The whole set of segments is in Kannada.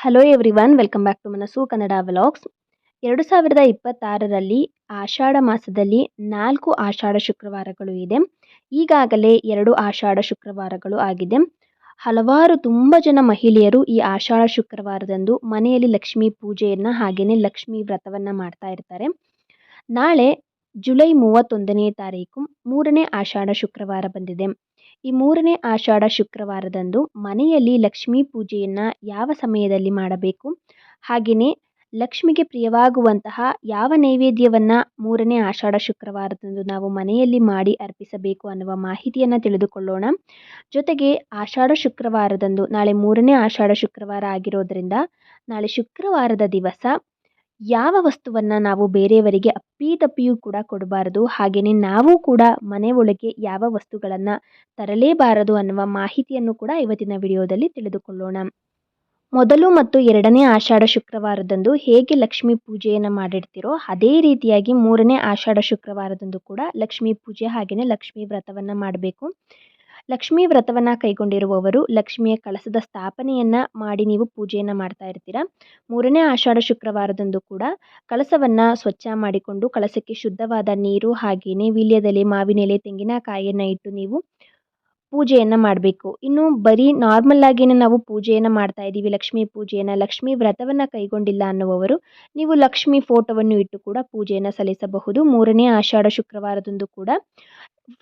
Hello everyone, welcome back to Manassu Kannada vlogs. 2026ರಲ್ಲಿ ಆಷಾಢ ಮಾಸದಲ್ಲಿ 4 ಆಷಾಢ ಶುಕ್ರವಾರಗಳು ಇದೆ. ಈಗಾಗಲೇ 2 ಆಷಾಢ ಶುಕ್ರವಾರಗಳು ಆಗಿದೆ. ಹಲವಾರು ತುಂಬ ಜನ ಮಹಿಳೆಯರು ಈ ಆಷಾಢ ಶುಕ್ರವಾರದಂದು ಮನೆಯಲ್ಲಿ ಲಕ್ಷ್ಮೀ ಪೂಜೆಯನ್ನು ಹಾಗೆಯೇ ಲಕ್ಷ್ಮೀ ವ್ರತವನ್ನು ಮಾಡ್ತಾ ಇರ್ತಾರೆ. ನಾಳೆ ಜುಲೈ 31ನೇ ತಾರೀಕು 3ನೇ ಆಷಾಢ ಶುಕ್ರವಾರ ಬಂದಿದೆ. ಈ 3ನೇ ಆಷಾಢ ಶುಕ್ರವಾರದಂದು ಮನೆಯಲ್ಲಿ ಲಕ್ಷ್ಮೀ ಪೂಜೆಯನ್ನು ಯಾವ ಸಮಯದಲ್ಲಿ ಮಾಡಬೇಕು, ಹಾಗೆಯೇ ಲಕ್ಷ್ಮಿಗೆ ಪ್ರಿಯವಾಗುವಂತಹ ಯಾವ ನೈವೇದ್ಯವನ್ನು 3ನೇ ಆಷಾಢ ಶುಕ್ರವಾರದಂದು ನಾವು ಮನೆಯಲ್ಲಿ ಮಾಡಿ ಅರ್ಪಿಸಬೇಕು ಅನ್ನುವ ಮಾಹಿತಿಯನ್ನು ತಿಳಿದುಕೊಳ್ಳೋಣ. ಜೊತೆಗೆ ಆಷಾಢ ಶುಕ್ರವಾರದಂದು ನಾಳೆ 3ನೇ ಆಷಾಢ ಶುಕ್ರವಾರ ಆಗಿರೋದ್ರಿಂದ ನಾಳೆ ಶುಕ್ರವಾರದ ದಿವಸ ಯಾವ ವಸ್ತುವನ್ನು ನಾವು ಬೇರೆಯವರಿಗೆ ಅಪ್ಪಿತಪ್ಪಿಯೂ ಕೂಡ ಕೊಡಬಾರದು, ಹಾಗೆಯೇ ನಾವು ಕೂಡ ಮನೆ ಒಳಗೆ ಯಾವ ವಸ್ತುಗಳನ್ನು ತರಲೇಬಾರದು ಅನ್ನುವ ಮಾಹಿತಿಯನ್ನು ಕೂಡ ಇವತ್ತಿನ ವಿಡಿಯೋದಲ್ಲಿ ತಿಳಿದುಕೊಳ್ಳೋಣ. ಮೊದಲು ಮತ್ತು 2ನೇ ಆಷಾಢ ಶುಕ್ರವಾರದಂದು ಹೇಗೆ ಲಕ್ಷ್ಮೀ ಪೂಜೆಯನ್ನು ಮಾಡಿರ್ತೀರೋ ಅದೇ ರೀತಿಯಾಗಿ 3ನೇ ಆಷಾಢ ಶುಕ್ರವಾರದಂದು ಕೂಡ ಲಕ್ಷ್ಮೀ ಪೂಜೆ ಹಾಗೆಯೇ ಲಕ್ಷ್ಮೀ ವ್ರತವನ್ನು ಮಾಡಬೇಕು. ಲಕ್ಷ್ಮೀ ವ್ರತವನ್ನು ಕೈಗೊಂಡಿರುವವರು ಲಕ್ಷ್ಮಿಯ ಕಳಸದ ಸ್ಥಾಪನೆಯನ್ನು ಮಾಡಿ ನೀವು ಪೂಜೆಯನ್ನು ಮಾಡ್ತಾ ಇರ್ತೀರಾ. 3ನೇ ಆಷಾಢ ಶುಕ್ರವಾರದಂದು ಕೂಡ ಕಳಸವನ್ನು ಸ್ವಚ್ಛ ಮಾಡಿಕೊಂಡು ಕಳಸಕ್ಕೆ ಶುದ್ಧವಾದ ನೀರು ಹಾಗೆಯೇ ವೀಳ್ಯದೆಲೆ, ಮಾವಿನೆಲೆ, ತೆಂಗಿನಕಾಯಿಯನ್ನು ಇಟ್ಟು ನೀವು ಪೂಜೆಯನ್ನು ಮಾಡಬೇಕು. ಇನ್ನು ಬರೀ ನಾರ್ಮಲ್ ಆಗಿಯೇ ನಾವು ಪೂಜೆಯನ್ನು ಮಾಡ್ತಾ ಇದ್ದೀವಿ, ಲಕ್ಷ್ಮೀ ಪೂಜೆಯನ್ನು, ಲಕ್ಷ್ಮೀ ವ್ರತವನ್ನು ಕೈಗೊಂಡಿಲ್ಲ ಅನ್ನುವವರು ನೀವು ಲಕ್ಷ್ಮೀ ಫೋಟೋವನ್ನು ಇಟ್ಟು ಕೂಡ ಪೂಜೆಯನ್ನು ಸಲ್ಲಿಸಬಹುದು. 3ನೇ ಆಷಾಢ ಶುಕ್ರವಾರದಂದು ಕೂಡ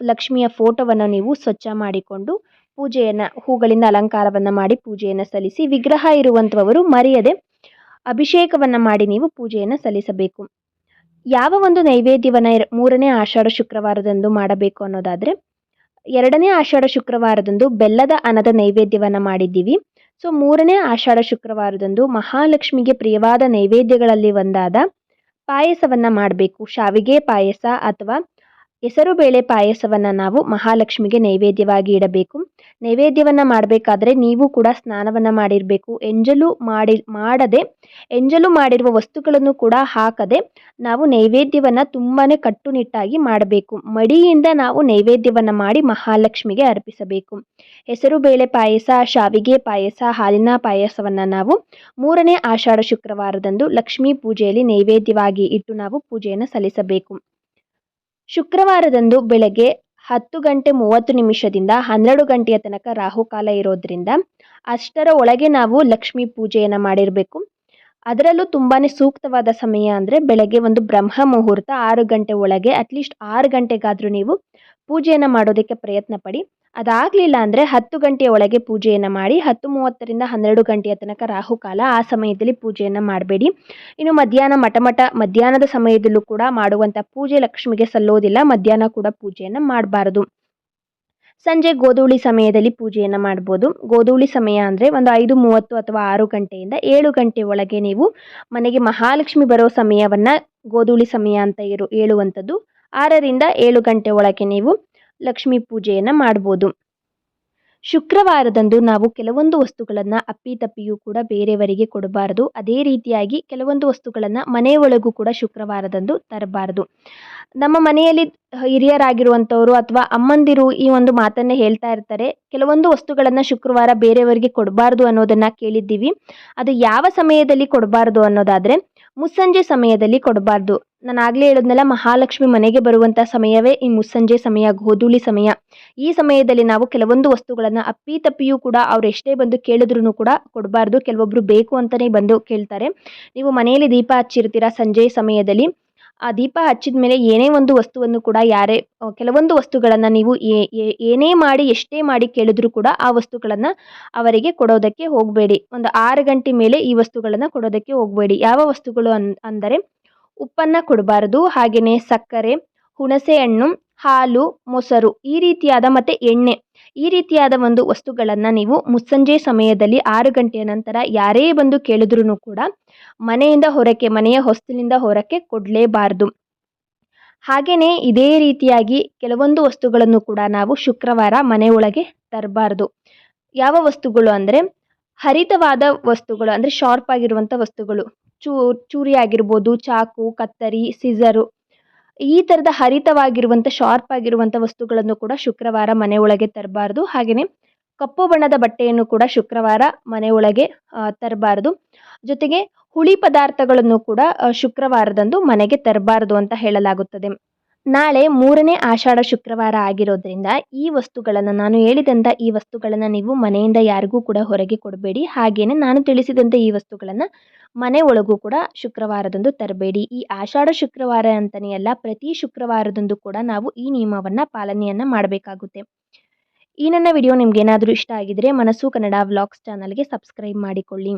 ಲಕ್ಷ್ಮಿಯ ಫೋಟೋವನ್ನು ನೀವು ಸ್ವಚ್ಛ ಮಾಡಿಕೊಂಡು ಪೂಜೆಯನ್ನು ಹೂಗಳಿಂದ ಅಲಂಕಾರವನ್ನು ಮಾಡಿ ಪೂಜೆಯನ್ನು ಸಲ್ಲಿಸಿ, ವಿಗ್ರಹ ಇರುವಂಥವರು ಮರೆಯದೆ ಅಭಿಷೇಕವನ್ನು ಮಾಡಿ ನೀವು ಪೂಜೆಯನ್ನು ಸಲ್ಲಿಸಬೇಕು. ಯಾವ ಒಂದು ನೈವೇದ್ಯವನ್ನು 3ನೇ ಆಷಾಢ ಶುಕ್ರವಾರದಂದು ಮಾಡಬೇಕು ಅನ್ನೋದಾದರೆ, 2ನೇ ಆಷಾಢ ಶುಕ್ರವಾರದಂದು ಬೆಲ್ಲದ ಅನ್ನದ ನೈವೇದ್ಯವನ್ನು ಮಾಡಿದ್ದೀವಿ. ಸೊ 3ನೇ ಆಷಾಢ ಶುಕ್ರವಾರದಂದು ಮಹಾಲಕ್ಷ್ಮಿಗೆ ಪ್ರಿಯವಾದ ನೈವೇದ್ಯಗಳಲ್ಲಿ ಒಂದಾದ ಪಾಯಸವನ್ನು ಮಾಡಬೇಕು. ಶಾವಿಗೆ ಪಾಯಸ ಅಥವಾ ಹೆಸರುಬೇಳೆ ಪಾಯಸವನ್ನು ನಾವು ಮಹಾಲಕ್ಷ್ಮಿಗೆ ನೈವೇದ್ಯವಾಗಿ ಇಡಬೇಕು. ನೈವೇದ್ಯವನ್ನು ಮಾಡಬೇಕಾದ್ರೆ ನೀವು ಕೂಡ ಸ್ನಾನವನ್ನು ಮಾಡಿರಬೇಕು. ಎಂಜಲು ಮಾಡಿರುವ ವಸ್ತುಗಳನ್ನು ಕೂಡ ಹಾಕದೆ ನಾವು ನೈವೇದ್ಯವನ್ನು ತುಂಬಾ ಕಟ್ಟುನಿಟ್ಟಾಗಿ ಮಾಡಬೇಕು. ಮಡಿಯಿಂದ ನಾವು ನೈವೇದ್ಯವನ್ನು ಮಾಡಿ ಮಹಾಲಕ್ಷ್ಮಿಗೆ ಅರ್ಪಿಸಬೇಕು. ಹೆಸರುಬೇಳೆ ಪಾಯಸ, ಶಾವಿಗೆ ಪಾಯಸ, ಹಾಲಿನ ಪಾಯಸವನ್ನು ನಾವು 3ನೇ ಆಷಾಢ ಶುಕ್ರವಾರದಂದು ಲಕ್ಷ್ಮೀ ಪೂಜೆಯಲ್ಲಿ ನೈವೇದ್ಯವಾಗಿ ಇಟ್ಟು ನಾವು ಪೂಜೆಯನ್ನು ಸಲ್ಲಿಸಬೇಕು. ಶುಕ್ರವಾರದಂದು ಬೆಳಗ್ಗೆ 10:30 12 ಗಂಟೆಯ ತನಕ ರಾಹುಕಾಲ ಇರೋದ್ರಿಂದ ಅಷ್ಟರ ಒಳಗೆ ನಾವು ಲಕ್ಷ್ಮೀ ಪೂಜೆಯನ್ನು ಮಾಡಿರಬೇಕು. ಅದರಲ್ಲೂ ತುಂಬಾ ಸೂಕ್ತವಾದ ಸಮಯ ಅಂದರೆ ಬೆಳಗ್ಗೆ ಒಂದು ಬ್ರಹ್ಮ ಮುಹೂರ್ತ 6 ಗಂಟೆ ಒಳಗೆ, ಅಟ್ಲೀಸ್ಟ್ 6 ಗಂಟೆಗಾದರೂ ನೀವು ಪೂಜೆಯನ್ನು ಮಾಡೋದಕ್ಕೆ ಪ್ರಯತ್ನ ಪಡಿ. ಅದಾಗಲಿಲ್ಲ ಅಂದರೆ 10 ಗಂಟೆಯ ಒಳಗೆ ಪೂಜೆಯನ್ನು ಮಾಡಿ 10:30 12 ಗಂಟೆಯ ತನಕ ರಾಹುಕಾಲ, ಆ ಸಮಯದಲ್ಲಿ ಪೂಜೆಯನ್ನು ಮಾಡಬೇಡಿ. ಇನ್ನು ಮಧ್ಯಾಹ್ನದ ಸಮಯದಲ್ಲೂ ಕೂಡ ಮಾಡುವಂಥ ಪೂಜೆ ಲಕ್ಷ್ಮಿಗೆ ಸಲ್ಲೋದಿಲ್ಲ. ಮಧ್ಯಾಹ್ನ ಕೂಡ ಪೂಜೆಯನ್ನು ಮಾಡಬಾರದು. ಸಂಜೆ ಗೋಧೂಳಿ ಸಮಯದಲ್ಲಿ ಪೂಜೆಯನ್ನು ಮಾಡ್ಬೋದು. ಗೋಧೂಳಿ ಸಮಯ ಅಂದರೆ ಒಂದು 5:30 ಅಥವಾ 6 ಗಂಟೆಯಿಂದ 7 ಗಂಟೆ ಒಳಗೆ ನೀವು ಮನೆಗೆ ಮಹಾಲಕ್ಷ್ಮಿ ಬರೋ ಸಮಯವನ್ನು ಗೋಧೂಳಿ ಸಮಯ ಅಂತ ಹೇಳುವಂಥದ್ದು. 6ರಿಂದ 7 ಗಂಟೆ ಒಳಗೆ ನೀವು ಲಕ್ಷ್ಮೀ ಪೂಜೆಯನ್ನು ಮಾಡ್ಬೋದು. ಶುಕ್ರವಾರದಂದು ನಾವು ಕೆಲವೊಂದು ವಸ್ತುಗಳನ್ನು ಅಪ್ಪಿತಪ್ಪಿಯೂ ಕೂಡ ಬೇರೆಯವರಿಗೆ ಕೊಡಬಾರದು. ಅದೇ ರೀತಿಯಾಗಿ ಕೆಲವೊಂದು ವಸ್ತುಗಳನ್ನು ಮನೆಯೊಳಗೂ ಕೂಡ ಶುಕ್ರವಾರದಂದು ತರಬಾರದು. ನಮ್ಮ ಮನೆಯಲ್ಲಿ ಹಿರಿಯರಾಗಿರುವಂಥವರು ಅಥವಾ ಅಮ್ಮಂದಿರು ಈ ಒಂದು ಮಾತನ್ನೇ ಹೇಳ್ತಾ ಇರ್ತಾರೆ, ಕೆಲವೊಂದು ವಸ್ತುಗಳನ್ನು ಶುಕ್ರವಾರ ಬೇರೆಯವರಿಗೆ ಕೊಡಬಾರ್ದು ಅನ್ನೋದನ್ನು ಕೇಳಿದ್ದೀವಿ. ಅದು ಯಾವ ಸಮಯದಲ್ಲಿ ಕೊಡಬಾರ್ದು ಅನ್ನೋದಾದರೆ ಮುಸ್ಸಂಜೆ ಸಮಯದಲ್ಲಿ ಕೊಡಬಾರ್ದು. ನಾನು ಆಗಲೇ ಹೇಳಿದ್ನಲ್ಲ, ಮಹಾಲಕ್ಷ್ಮಿ ಮನೆಗೆ ಬರುವಂಥ ಸಮಯವೇ ಈ ಮುಸ್ಸಂಜೆ ಸಮಯ, ಗೋಧೂಳಿ ಸಮಯ. ಈ ಸಮಯದಲ್ಲಿ ನಾವು ಕೆಲವೊಂದು ವಸ್ತುಗಳನ್ನು ಅಪ್ಪಿತಪ್ಪಿಯೂ ಕೂಡ ಅವ್ರು ಎಷ್ಟೇ ಬಂದು ಕೇಳಿದ್ರೂ ಕೂಡ ಕೊಡಬಾರ್ದು. ಕೆಲವೊಬ್ಬರು ಬೇಕು ಅಂತಲೇ ಬಂದು ಕೇಳ್ತಾರೆ. ನೀವು ಮನೆಯಲ್ಲಿ ದೀಪ ಹಚ್ಚಿರ್ತೀರ ಸಂಜೆ ಸಮಯದಲ್ಲಿ, ಆ ದೀಪ ಹಚ್ಚಿದ ಮೇಲೆ ಏನೇ ಒಂದು ವಸ್ತುವನ್ನು ಕೂಡ ಕೆಲವೊಂದು ವಸ್ತುಗಳನ್ನು ನೀವು ಏನೇ ಮಾಡಿ ಎಷ್ಟೇ ಮಾಡಿ ಕೇಳಿದ್ರೂ ಕೂಡ ಆ ವಸ್ತುಗಳನ್ನು ಅವರಿಗೆ ಕೊಡೋದಕ್ಕೆ ಹೋಗಬೇಡಿ. ಒಂದು 6 ಗಂಟೆ ಮೇಲೆ ಈ ವಸ್ತುಗಳನ್ನು ಕೊಡೋದಕ್ಕೆ ಹೋಗಬೇಡಿ. ಯಾವ ವಸ್ತುಗಳು ಅಂದರೆ ಉಪ್ಪನ್ನು ಕೊಡಬಾರದು, ಹಾಗೆಯೇ ಸಕ್ಕರೆ, ಹುಣಸೆ ಹಣ್ಣು, ಹಾಲು, ಮೊಸರು ಈ ರೀತಿಯಾದ ಮತ್ತು ಎಣ್ಣೆ ಈ ರೀತಿಯಾದ ಒಂದು ವಸ್ತುಗಳನ್ನು ನೀವು ಮುಸ್ಸಂಜೆ ಸಮಯದಲ್ಲಿ 6 ಗಂಟೆಯ ನಂತರ ಯಾರೇ ಬಂದು ಕೇಳಿದ್ರೂ ಕೂಡ ಮನೆಯ ಹೊಸ್ತಿಲಿಂದ ಹೊರಕ್ಕೆ ಕೊಡಲೇಬಾರದು. ಹಾಗೆಯೇ ಇದೇ ರೀತಿಯಾಗಿ ಕೆಲವೊಂದು ವಸ್ತುಗಳನ್ನು ಕೂಡ ನಾವು ಶುಕ್ರವಾರ ಮನೆಯೊಳಗೆ ತರಬಾರ್ದು. ಯಾವ ವಸ್ತುಗಳು ಅಂದರೆ ಹರಿತವಾದ ವಸ್ತುಗಳು, ಅಂದರೆ ಶಾರ್ಪ್ ಆಗಿರುವಂಥ ವಸ್ತುಗಳು, ಚೂರಿ ಆಗಿರ್ಬೋದು, ಚಾಕು, ಕತ್ತರಿ, ಸಿಸರು, ಈ ಥರದ ಹರಿತವಾಗಿರುವಂಥ ಶಾರ್ಪ್ ಆಗಿರುವಂಥ ವಸ್ತುಗಳನ್ನು ಕೂಡ ಶುಕ್ರವಾರ ಮನೆಯೊಳಗೆ ತರಬಾರ್ದು. ಹಾಗೆಯೇ ಕಪ್ಪು ಬಣ್ಣದ ಬಟ್ಟೆಯನ್ನು ಕೂಡ ಶುಕ್ರವಾರ ಮನೆಯೊಳಗೆ ತರಬಾರದು. ಜೊತೆಗೆ ಹುಳಿ ಪದಾರ್ಥಗಳನ್ನು ಕೂಡ ಶುಕ್ರವಾರದಂದು ಮನೆಗೆ ತರಬಾರದು ಅಂತ ಹೇಳಲಾಗುತ್ತದೆ. ನಾಳೆ 3ನೇ ಆಷಾಢ ಶುಕ್ರವಾರ ಆಗಿರೋದ್ರಿಂದ ಈ ವಸ್ತುಗಳನ್ನು ನಾನು ಹೇಳಿದಂಥ ಈ ವಸ್ತುಗಳನ್ನು ನೀವು ಮನೆಯಿಂದ ಯಾರಿಗೂ ಕೂಡ ಹೊರಗೆ ಕೊಡಬೇಡಿ. ಹಾಗೇನೆ ನಾನು ತಿಳಿಸಿದಂಥ ಈ ವಸ್ತುಗಳನ್ನು ಮನೆ ಒಳಗೂ ಕೂಡ ಶುಕ್ರವಾರದಂದು ತರಬೇಡಿ. ಈ ಆಷಾಢ ಶುಕ್ರವಾರ ಅಂತನೇ ಅಲ್ಲ, ಪ್ರತಿ ಶುಕ್ರವಾರದಂದು ಕೂಡ ನಾವು ಈ ನಿಯಮವನ್ನು ಪಾಲನೆಯನ್ನು ಮಾಡಬೇಕಾಗುತ್ತೆ. ಈ ನನ್ನ ವಿಡಿಯೋ ನಿಮ್ಗೇನಾದರೂ ಇಷ್ಟ ಆಗಿದ್ರೆ ಮನಸ್ಸು ಕನ್ನಡ ವ್ಲಾಗ್ಸ್ ಚಾನಲ್ಗೆ ಸಬ್ಸ್ಕ್ರೈಬ್ ಮಾಡಿಕೊಳ್ಳಿ.